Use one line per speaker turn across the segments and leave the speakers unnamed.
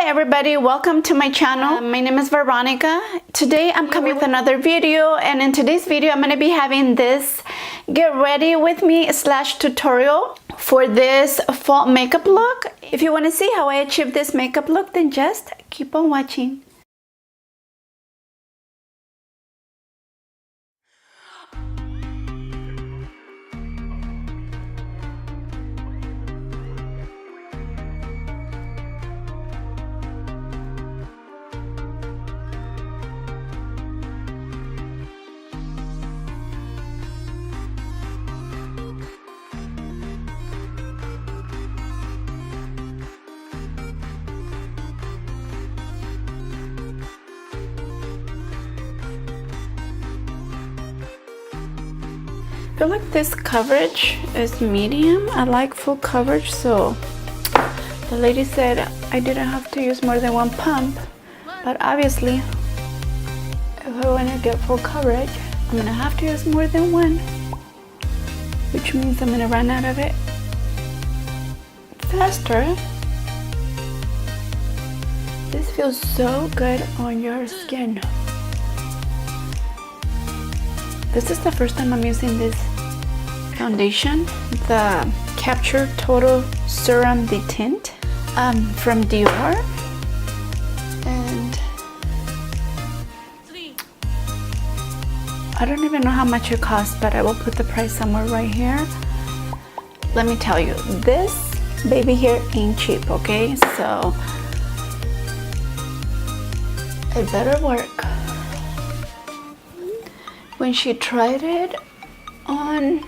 everybody, welcome to my channel. My name is Veronica. Today I'm coming with another video, and in today's video I'm going to be having this get ready with me / tutorial for this fall makeup look. If you want to see how I achieve this makeup look, then just keep on watching. I feel like this coverage is medium. I like full coverage, so the lady said I didn't have to use more than one pump, but obviously if I want to get full coverage I'm gonna have to use more than one, which means I'm gonna run out of it faster. This feels so good on your skin. This is the first time I'm using this foundation, the Capture Total Serum de Tint from Dior, and I don't even know how much it costs, but I will put the price somewhere right here. Let me tell you, this baby here ain't cheap, okay? So it better work. When she tried it on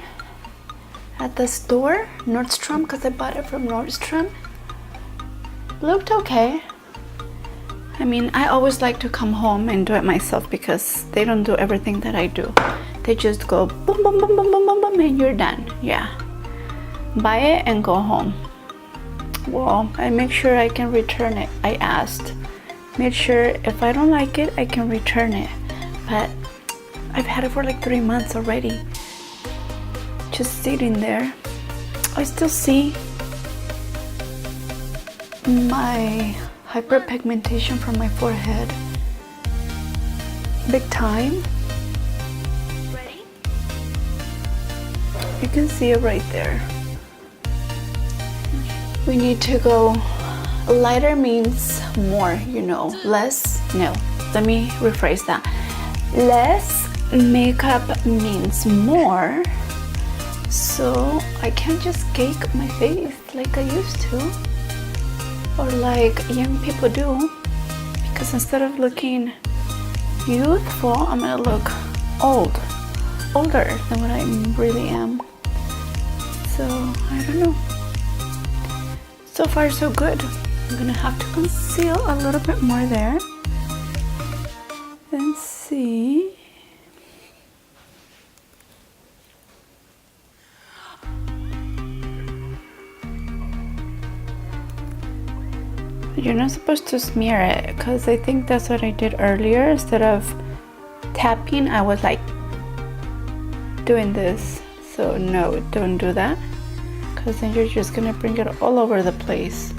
at the store, Nordstrom, because I bought it from Nordstrom, looked okay. I mean, I always like to come home and do it myself because they don't do everything that I do. They just go boom, boom, boom, boom, boom, boom, boom, and you're done. Yeah. Buy it and go home. Well, I make sure I can return it. I asked. Made sure if I don't like it, I can return it. But I've had it for like 3 months already, just sitting there. I still see my hyperpigmentation from my forehead big time. Ready? You can see it right there. We need to go lighter means more, you know, less, no, let me rephrase that. Less makeup means more, so I can't just cake my face like I used to, or like young people do, because instead of looking youthful, I'm gonna look older than what I really am. So I don't know. So far so good. I'm gonna have to conceal a little bit more there and see. You're not supposed to smear it, because I think that's what I did earlier. Instead of tapping, I was like doing this. So no, don't do that, because then you're just gonna bring it all over the place.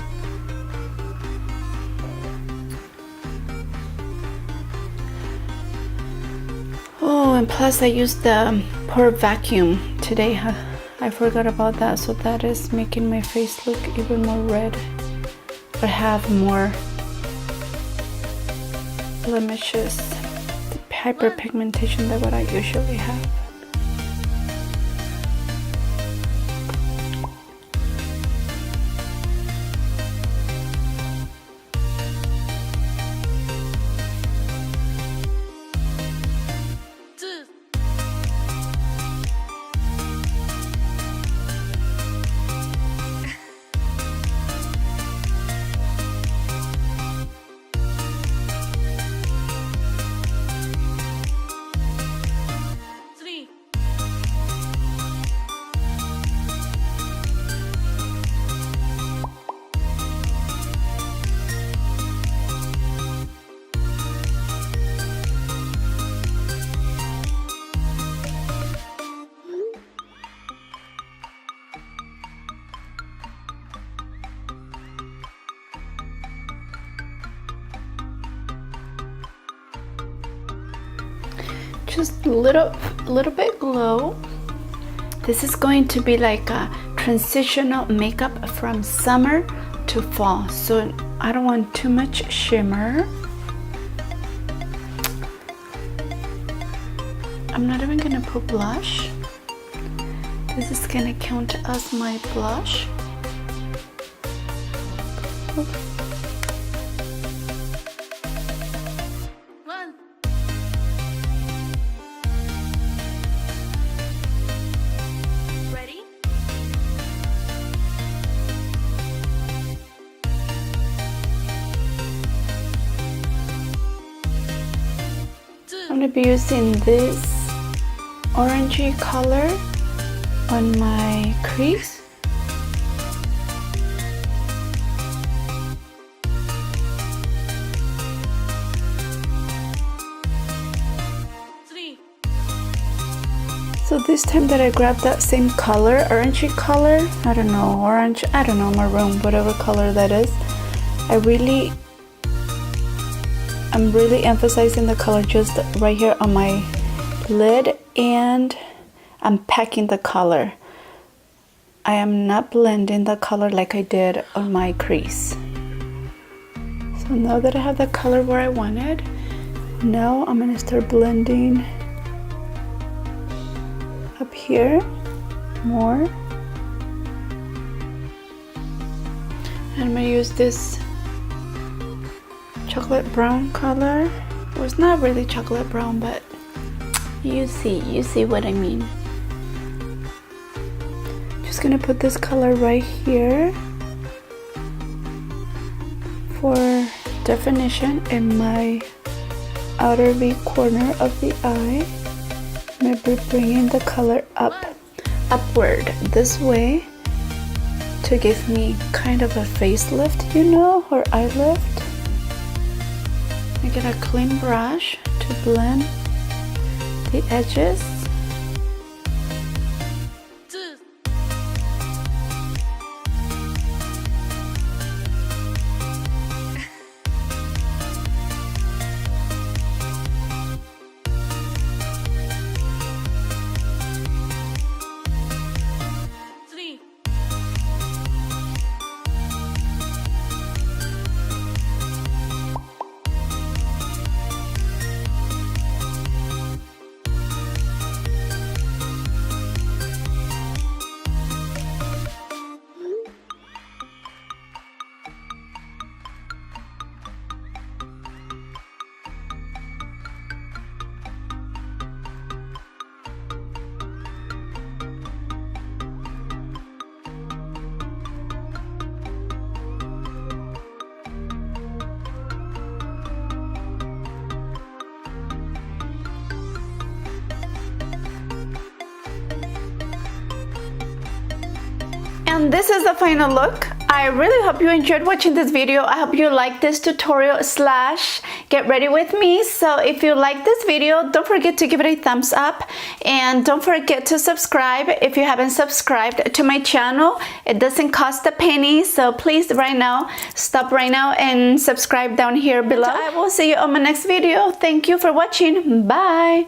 Oh, and plus I used the pore vacuum today. I forgot about that, so that is making my face look even more red, but have more blemishes, hyperpigmentation than what I usually have. just a little bit glow. This is going to be like a transitional makeup from summer to fall, so I don't want too much shimmer. I'm not even gonna put blush. This is gonna count as my blush.
Ready?
I'm gonna be using this orangey color on my crease. So this time that I grabbed that same color, orangey color, I don't know, orange, I don't know, maroon, whatever color that is, I'm really emphasizing the color just right here on my lid, and I'm packing the color. I am not blending the color like I did on my crease. So now that I have the color where I wanted, now I'm gonna start blending up here more. And I'm gonna use this chocolate brown color. Well, it's not really chocolate brown, but you see what I mean. Just gonna put this color right here for definition in my outer V corner of the eye. I'm gonna be bringing the color upward this way to give me kind of a facelift, you know, or eye lift. I get a clean brush to blend the edges. And this is the final look. I really hope you enjoyed watching this video. I hope you like this tutorial slash get ready with me. So if you like this video, don't forget to give it a thumbs up, and don't forget to subscribe if you haven't subscribed to my channel. It doesn't cost a penny, so please stop right now and subscribe down here below. I will see you on my next video. Thank you for watching. Bye.